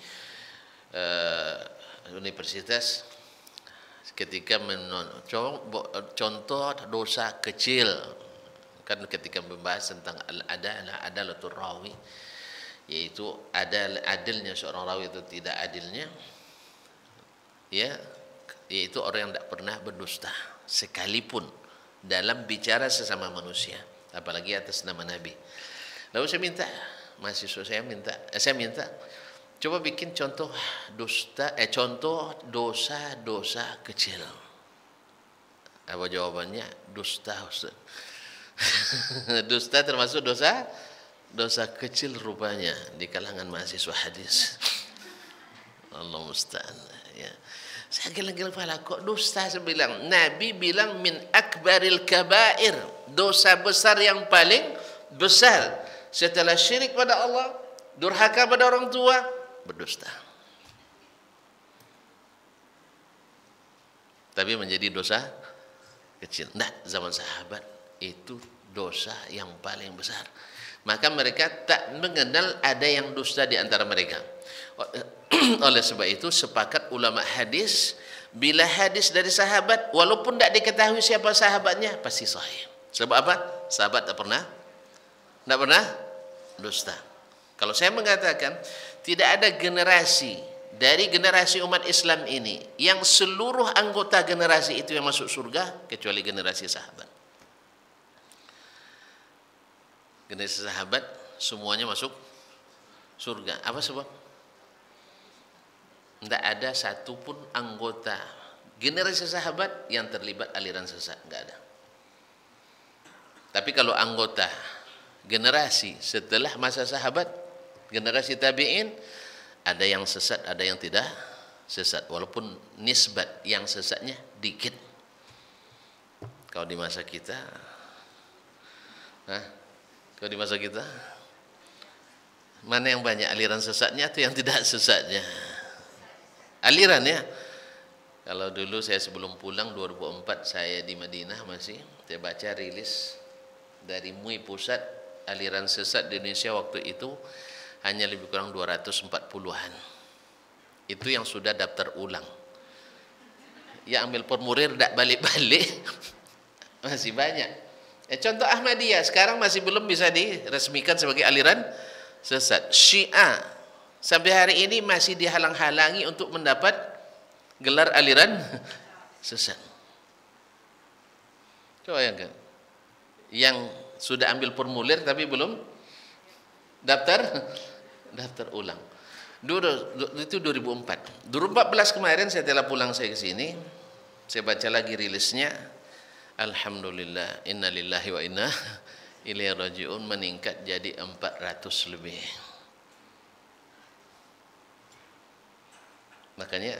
universitas, ketika contoh dosa kecil, kan ketika membahas tentang adalatul rawi, yaitu adilnya seorang rawi itu tidak adilnya, ya, yaitu orang yang tidak pernah berdusta sekalipun dalam bicara sesama manusia, apalagi atas nama Nabi. Lalu saya minta mahasiswa saya minta coba bikin contoh dosa kecil. Apa jawabannya? Dusta, Ustaz. Dusta termasuk dosa kecil rupanya di kalangan mahasiswa hadis. Allah musta'an. Ya. Saya gila-gila kepala, kok dusta? Saya bilang, Nabi bilang min akbaril kabair, dosa besar yang paling besar setelah syirik pada Allah, durhaka pada orang tua, berdusta. Tapi menjadi dosa kecil. Nah, zaman sahabat itu dosa yang paling besar. Maka mereka tak mengenal ada yang dusta di antara mereka. Oleh sebab itu sepakat ulama hadis, bila hadis dari sahabat walaupun tak diketahui siapa sahabatnya pasti sahih. Sebab apa? Sahabat tak pernah dusta. Kalau saya mengatakan tidak ada generasi dari generasi umat Islam ini yang seluruh anggota generasi itu yang masuk surga kecuali generasi sahabat. Generasi sahabat semuanya masuk surga. Apa sebab? Tidak ada satupun anggota generasi sahabat yang terlibat aliran sesat, enggak ada. Tapi kalau anggota generasi setelah masa sahabat, generasi tabi'in, ada yang sesat, ada yang tidak sesat, walaupun nisbat yang sesatnya dikit. Kalau di masa kita, kalau di masa kita, mana yang banyak aliran sesatnya atau yang tidak sesatnya? Aliran ya. Kalau dulu saya sebelum pulang 2004 saya di Madinah masih, saya baca rilis dari MUI pusat, aliran sesat di Indonesia waktu itu hanya lebih kurang 240-an. Itu yang sudah daftar ulang. Ya ambil formulir tidak balik-balik masih banyak. Contoh Ahmadiyah sekarang masih belum bisa diresmikan sebagai aliran sesat. Syiah sampai hari ini masih dihalang-halangi untuk mendapat gelar aliran sesat. Coba bayangkan, yang sudah ambil formulir tapi belum daftar ulang. Itu 2004. 2014 kemarin saya telah pulang saya ke sini, saya baca lagi rilisnya. Alhamdulillah, inna lillahi wa inna ilaihi raji'un, meningkat jadi 400 lebih. Makanya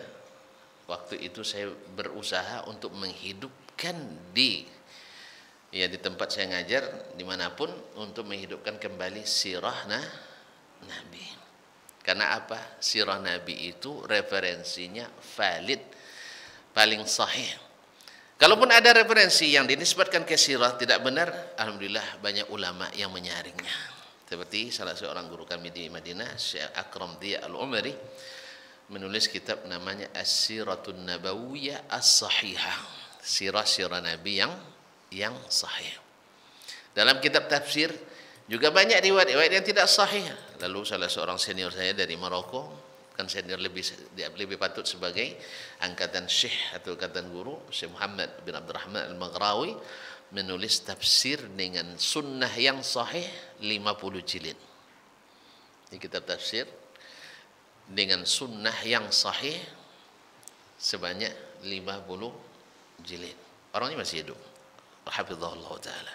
waktu itu saya berusaha untuk menghidupkan di tempat saya ngajar dimanapun untuk menghidupkan kembali sirah Nabi. Karena apa? Sirah Nabi itu referensinya valid, paling sahih. Kalaupun ada referensi yang dinisbatkan ke sirah tidak benar, alhamdulillah banyak ulama yang menyaringnya. Seperti salah seorang guru kami di Madinah, Syekh Akram Diya Al-Umari, menulis kitab namanya As-Siratun Nabawiyah As-Sahihah, sirah-sirah Nabi yang sahih. Dalam kitab tafsir juga banyak riwayat-riwayat yang tidak sahih. Lalu salah seorang senior saya dari Maroko, kan senior lebih patut sebagai angkatan syekh atau angkatan guru, Syekh Muhammad bin Abdurrahman Al-Maghrawi, menulis tafsir dengan sunnah yang sahih 50 jilid. Ini kitab tafsir dengan sunnah yang sahih sebanyak 50 jilid. Orangnya masih hidup. Hafizahullah ta'ala.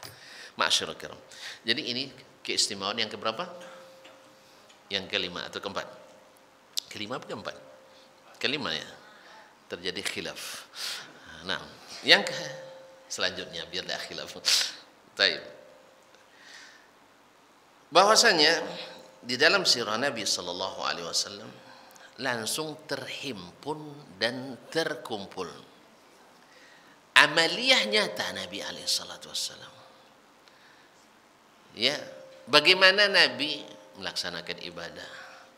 Ma'asyiral kiram. Jadi ini keistimewaan yang keberapa? Yang kelima atau keempat? Kelima apa keempat? Kelima ya. terjadi khilaf. Nah, yang selanjutnya biar tidak khilaf. Baik. Bahwasanya di dalam sirah Nabi sallallahu alaihi wasallam langsung terhimpun dan terkumpul amaliyah nyata Nabi alaihi salatu wasallam. Ya, bagaimana Nabi melaksanakan ibadah,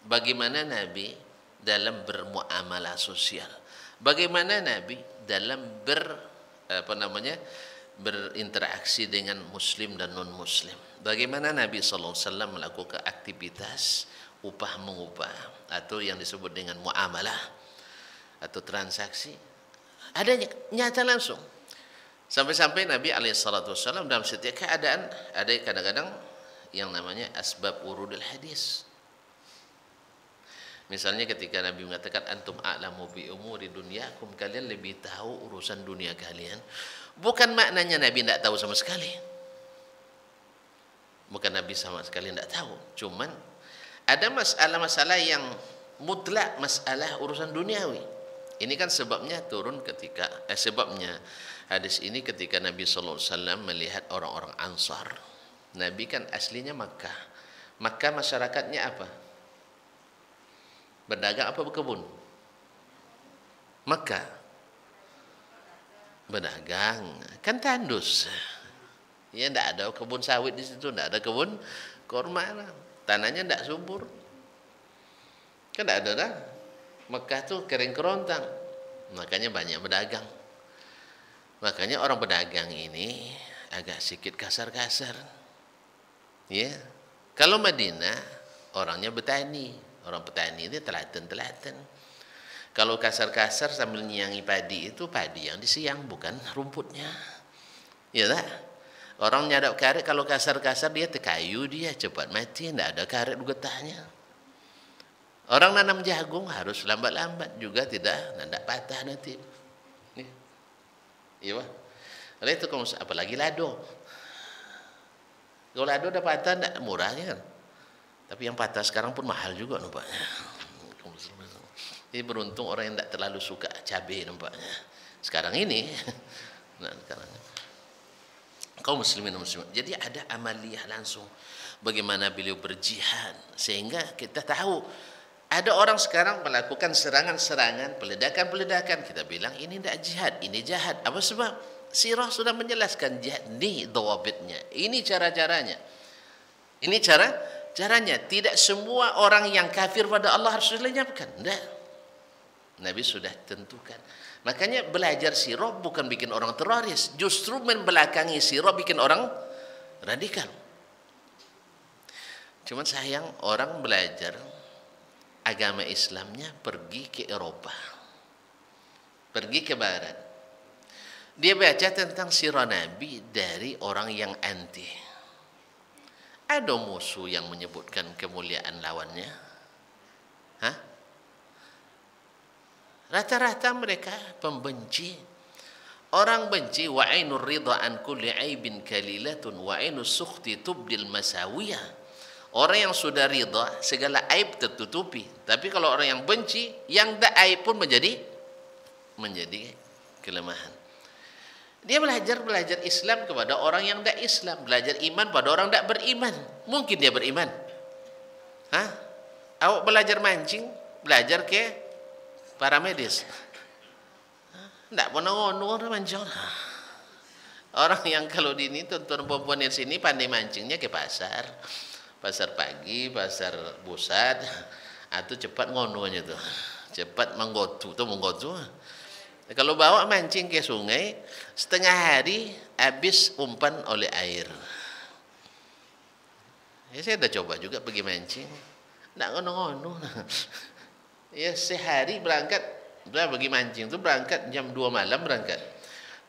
bagaimana Nabi dalam bermuamalah sosial, bagaimana Nabi dalam berinteraksi dengan muslim dan non muslim, bagaimana Nabi sallallahu alaihi wasallam melakukan aktivitas upah mengupah atau yang disebut dengan muamalah atau transaksi, adanya nyata langsung. Sampai-sampai Nabi alaihissalam dalam setiap keadaan ada kadang-kadang yang namanya asbab urudul hadis. Misalnya ketika Nabi mengatakan antum a'lamu bi umuri dunyakum, kalian lebih tahu urusan dunia kalian. Bukan maknanya Nabi tidak tahu sama sekali. Bukan Nabi sama sekali tidak tahu. Cuman ada masalah-masalah yang mutlak, masalah urusan duniawi. Ini kan sebabnya turun ketika sebabnya hadis ini ketika Nabi sallallahu alaihi wasallam melihat orang-orang Ansar. Nabi kan aslinya Makkah. Makkah masyarakatnya apa? Berdagang apa berkebun? Makkah berdagang, kan tandus. Ya tidak ada kebun sawit di situ, tidak ada kebun kurma. Tanahnya tidak subur. Kan tidak ada dah. Mekah tuh kering kerontang, makanya banyak berdagang. Makanya orang berdagang ini agak sedikit kasar-kasar. Ya, kalau Madinah orangnya bertani, orang petani ini telaten-telaten. Kalau kasar-kasar sambil nyiangi padi itu padi yang disiang bukan rumputnya. Ya tak? Orang nyadap karet kalau kasar-kasar dia tekayu dia cepat mati, tidak ada karet getahnya. Orang nanam jagung harus lambat-lambat juga tidak patah nanti. Iya, oleh itu apalagi lado. Kalau lado udah patah tidak murahnya kan. Tapi yang patah sekarang pun mahal juga nampaknya. Jadi beruntung orang yang tidak terlalu suka cabai nampaknya. Sekarang ini, nah sekarang kaum muslimin dan muslimat. Jadi ada amaliyah langsung. Bagaimana beliau berjihad sehingga kita tahu. Ada orang sekarang melakukan serangan-serangan, peledakan-peledakan. Kita bilang ini tidak jihad, ini jahat. Apa sebab? Sirah sudah menjelaskan jihad. Ini dawabitnya, ini cara-caranya. Ini caranya. Tidak semua orang yang kafir pada Allah harus dilenyapkan. Tidak. Nabi sudah tentukan. Makanya belajar sirah bukan bikin orang teroris. Justru membelakangi sirah bikin orang radikal. Cuman sayang orang belajar agama Islamnya pergi ke Eropa, pergi ke Barat. Dia baca tentang sirah Nabi dari orang yang anti. Ada musuh yang menyebutkan kemuliaan lawannya. Hah? Rata-rata mereka pembenci. Orang benci wa ainur ridha an kulli aibin kalilatun wa ainus sukhti tubdil masawiyah. Orang yang sudah ridha segala aib tertutupi. Tapi kalau orang yang benci, yang tak aib pun menjadi kelemahan. Dia belajar Islam kepada orang yang tak Islam, belajar iman pada orang tak beriman. Mungkin dia beriman. Hah? Awak belajar mancing, belajar ke para medis. Tak pernah ngono orang mancing. Orang yang kalau di ini tuan-tuan perempuan di sini pandai mancingnya ke pasar pagi, pasar pusat, atau cepat ngononya tuh, cepat menggotu. Kalau bawa mancing ke sungai, setengah hari habis umpan oleh air. Ya saya udah coba juga pergi mancing, nggak ngono. Ya sehari berangkat, pergi mancing tuh berangkat jam 2 malam berangkat,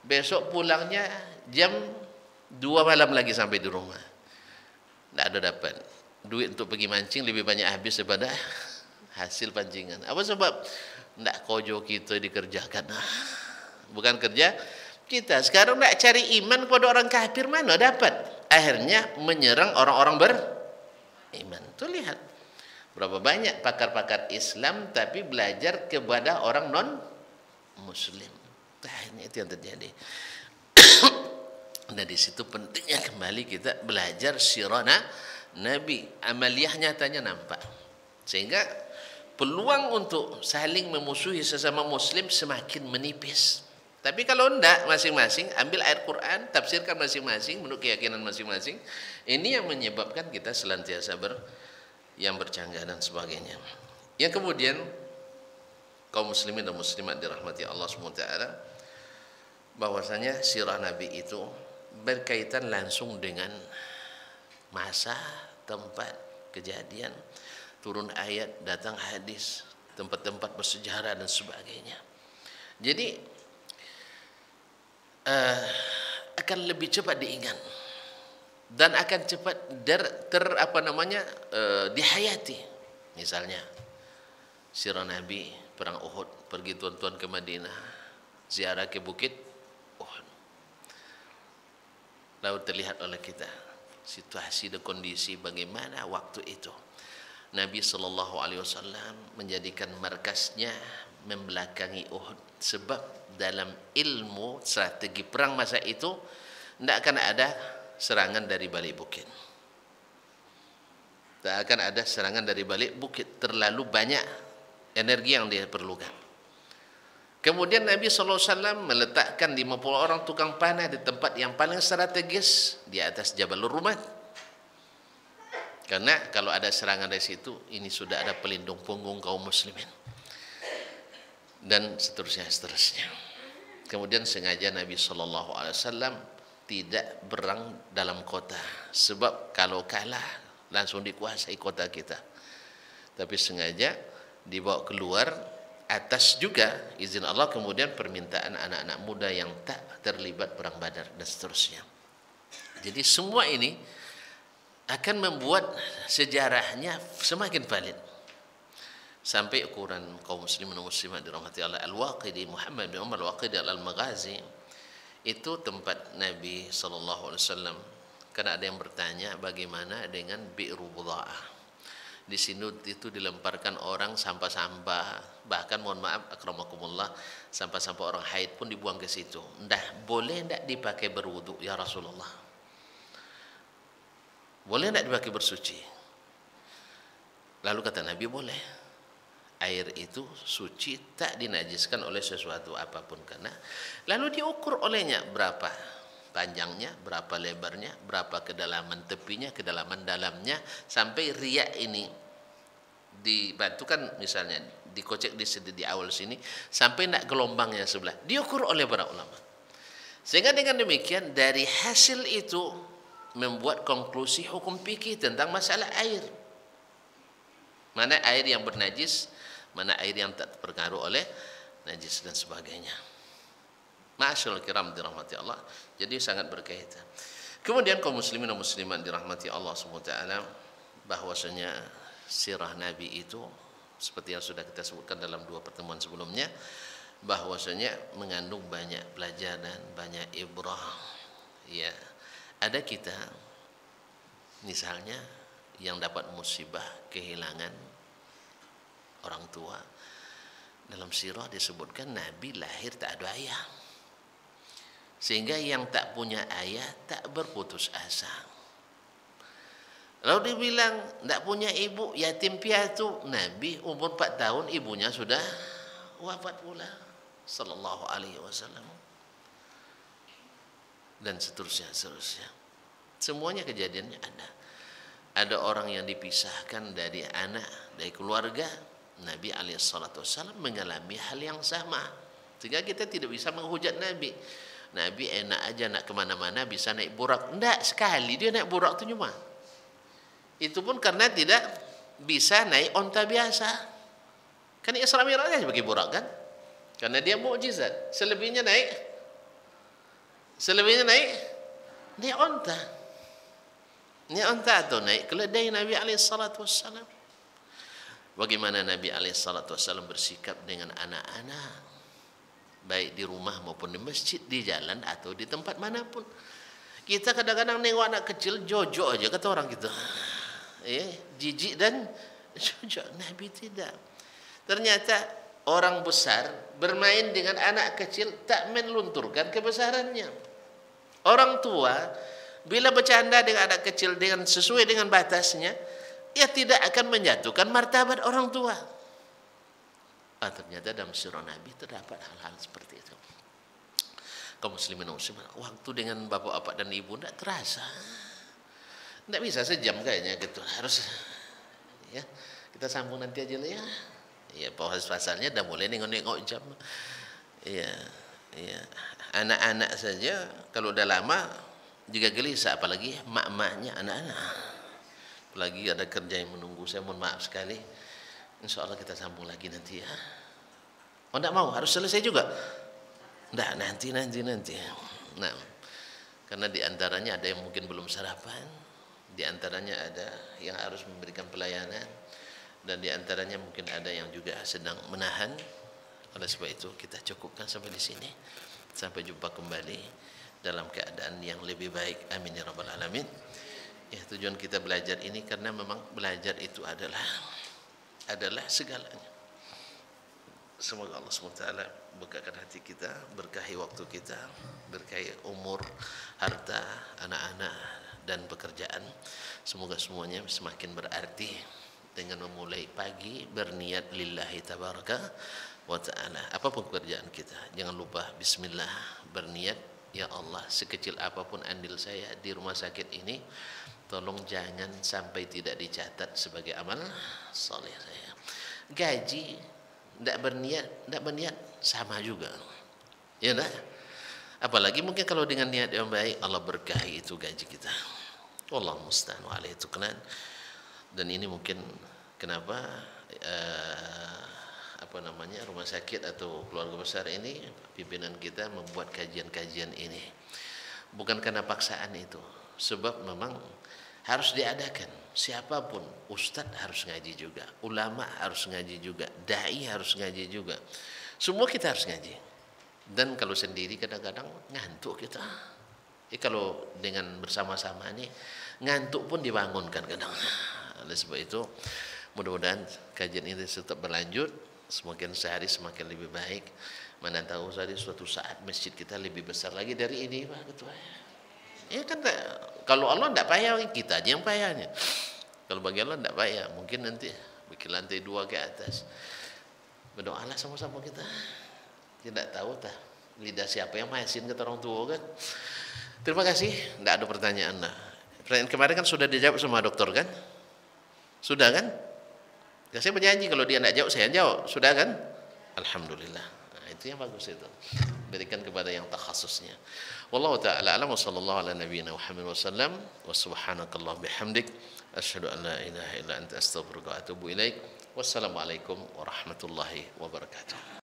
besok pulangnya jam 2 malam lagi sampai di rumah. Tidak ada dapat duit untuk pergi mancing, lebih banyak habis daripada hasil pancingan. Apa sebab? Tidak kojo kita dikerjakan. Bukan kerja kita. Sekarang tidak cari iman kepada orang kafir, mana dapat? Akhirnya menyerang orang-orang beriman. Tuh lihat berapa banyak pakar-pakar Islam tapi belajar kepada orang non muslim. Nah, ini itu yang terjadi. Dan di situ pentingnya kembali kita belajar sirah Nabi. Amaliyah nyatanya nampak. Sehingga peluang untuk saling memusuhi sesama muslim semakin menipis. Tapi kalau enggak, masing-masing ambil ayat Quran, tafsirkan masing-masing menurut keyakinan masing-masing. Ini yang menyebabkan kita senantiasa yang bercanggah dan sebagainya. Yang kemudian kaum muslimin dan muslimat dirahmati Allah SWT, bahwasanya sirah Nabi itu berkaitan langsung dengan masa, tempat, kejadian, turun ayat, datang hadis, tempat-tempat bersejarah dan sebagainya. Jadi akan lebih cepat diingat dan akan cepat dihayati. Misalnya sirah Nabi perang Uhud, pergi tuan-tuan ke Madinah, ziarah ke bukit Uhud. Lalu terlihat oleh kita situasi dan kondisi bagaimana waktu itu Nabi SAW menjadikan markasnya membelakangi Uhud, sebab dalam ilmu strategi perang masa itu tidak akan ada serangan dari balik bukit. Tak akan ada serangan dari balik bukit, terlalu banyak energi yang dia perlukan. Kemudian Nabi SAW meletakkan 50 orang tukang panah di tempat yang paling strategis di atas Jabalur Rumat. Karena kalau ada serangan dari situ, ini sudah ada pelindung punggung kaum muslimin. Dan seterusnya. Kemudian sengaja Nabi SAW tidak berang dalam kota, sebab kalau kalah langsung dikuasai kota kita. Tapi sengaja dibawa keluar atas juga izin Allah, kemudian permintaan anak-anak muda yang tak terlibat perang Badar dan seterusnya. Jadi semua ini akan membuat sejarahnya semakin valid. Sampai ukuran kaum muslimin dan muslimat dirahmati Allah, Al-Waqidi, Muhammad bin Umar Al-Waqidi Al-Maghazi, itu tempat Nabi SAW. Karena ada yang bertanya bagaimana dengan Bi'ru Budha'ah. Di sini itu dilemparkan orang sampah-sampah, bahkan mohon maaf akramakumullah, sampah-sampah orang haid pun dibuang ke situ. Boleh enggak dipakai berwudu ya Rasulullah? Boleh enggak dipakai bersuci? Lalu kata Nabi, boleh. Air itu suci, tak dinajiskan oleh sesuatu apapun. Karena lalu diukur olehnya berapa panjangnya, berapa lebarnya, berapa kedalaman tepinya, kedalaman dalamnya, sampai riak ini dibatukan misalnya, dikocek di awal sini sampai nak gelombangnya sebelah, diukur oleh para ulama. Sehingga dengan demikian dari hasil itu membuat konklusi hukum fikih tentang masalah air. Mana air yang bernajis, mana air yang tak terpengaruh oleh najis dan sebagainya. Ma'asyiral kiram dirahmati Allah. Jadi sangat berkaitan. Kemudian kaum muslimin dan muslimat dirahmati Allah SWT, bahwasanya sirah Nabi itu seperti yang sudah kita sebutkan dalam 2 pertemuan sebelumnya, bahwasanya mengandung banyak pelajaran, banyak ibrah. Ya, ada kita misalnya yang dapat musibah kehilangan orang tua. Dalam sirah disebutkan Nabi lahir tak ada ayah, sehingga yang tak punya ayah tak berputus asa. Lalu dibilang tak punya ibu, yatim piatu. Nabi umur 4 tahun ibunya sudah wafat pula, sallallahu alaihi wasallam. Dan seterusnya. Semuanya kejadiannya ada. Ada orang yang dipisahkan dari anak, dari keluarga. Nabi SAW mengalami hal yang sama, sehingga kita tidak bisa menghujat Nabi. Nabi enak aja nak kemana-mana, bisa naik burak. Tidak, sekali dia naik burak itu cuma. Itu pun karena tidak bisa naik onta biasa. Kan Isra Mi'raj aja pakai burak kan? Karena dia mukjizat. Selebihnya naik onta. Naik onta atau naik keledai Nabi SAW. Bagaimana Nabi SAW bersikap dengan anak-anak, baik di rumah maupun di masjid, di jalan atau di tempat manapun. Kita kadang-kadang nengok anak kecil jojo aja kata orang kita, jijik dan jojo. Nabi tidak. Ternyata orang besar bermain dengan anak kecil tak melunturkan kebesarannya. Orang tua bila bercanda dengan anak kecil dengan sesuai dengan batasnya, ia tidak akan menjatuhkan martabat orang tua. Ternyata dalam sirah Nabi terdapat hal-hal seperti itu. Kaum muslimin dan muslimat, waktu dengan bapak-bapak dan ibu tidak terasa. Tidak bisa sejam kayaknya gitu. Harus ya. Kita sambung nanti aja lah ya. Ya, pasalnya dah mulai nengok-nengok jam. Iya, iya. Anak-anak saja kalau udah lama juga gelisah, apalagi mak-maknya anak-anak. Apalagi ada kerja yang menunggu. Saya mohon maaf sekali. Insya Allah kita sambung lagi nanti ya. Oh, tidak mau, harus selesai juga. Tidak, nanti. Nah, karena diantaranya ada yang mungkin belum sarapan, diantaranya ada yang harus memberikan pelayanan, dan diantaranya mungkin ada yang juga sedang menahan. Oleh sebab itu kita cukupkan sampai di sini. Sampai jumpa kembali dalam keadaan yang lebih baik. Amin ya rabbal alamin. Ya, tujuan kita belajar ini karena memang belajar itu adalah segalanya. Semoga Allah SWT berkahkan hati kita, berkahi waktu kita, berkahi umur, harta, anak-anak, dan pekerjaan. Semoga semuanya semakin berarti dengan memulai pagi berniat lillahi tabaraka wa ta'ala. Apapun pekerjaan kita, jangan lupa bismillah, berniat, ya Allah, sekecil apapun andil saya di rumah sakit ini, tolong jangan sampai tidak dicatat sebagai amal soleh saya. Gaji tidak berniat sama juga, ya enggak? Apalagi mungkin kalau dengan niat yang baik, Allah berkahi itu gaji kita. Wallahu musta'an wa alaihi tuqnan. Dan ini mungkin kenapa rumah sakit atau keluarga besar ini, pimpinan kita membuat kajian-kajian ini bukan karena paksaan itu, sebab memang harus diadakan. Siapapun, ustadz harus ngaji juga, ulama harus ngaji juga, dai harus ngaji juga, semua kita harus ngaji. Dan kalau sendiri kadang-kadang ngantuk kita. Kalau dengan bersama-sama ini ngantuk pun dibangunkan kadang. Oleh sebab itu mudah-mudahan kajian ini tetap berlanjut, semakin sehari semakin lebih baik. Mana tahu suatu saat masjid kita lebih besar lagi dari ini, Pak Ketua. Ya kan, kalau Allah tidak payah, kita aja yang payahnya. Kalau bagi Allah tidak payah, mungkin nanti bikin lantai 2 ke atas. Berdoalah sama-sama kita. Tidak tahu lidah siapa yang masin kata orang tua kan. Terima kasih. Tidak ada pertanyaan. Pertanyaan kemarin kan sudah dijawab sama dokter kan? Sudah kan? Ya, saya berjanji kalau dia tidak jawab, saya jawab. Sudah kan? Alhamdulillah. Nah, itu yang bagus itu. Berikan kepada yang takhasusnya. Wallahu ta'ala a'lam wa sallallahu ala nabiyyina Muhammad wa sallam wa subhanakallah bihamdik asyhadu an la ilaha illa anta astaghfiruka wa atubu ilaik. Wassalamualaikum warahmatullahi wabarakatuh.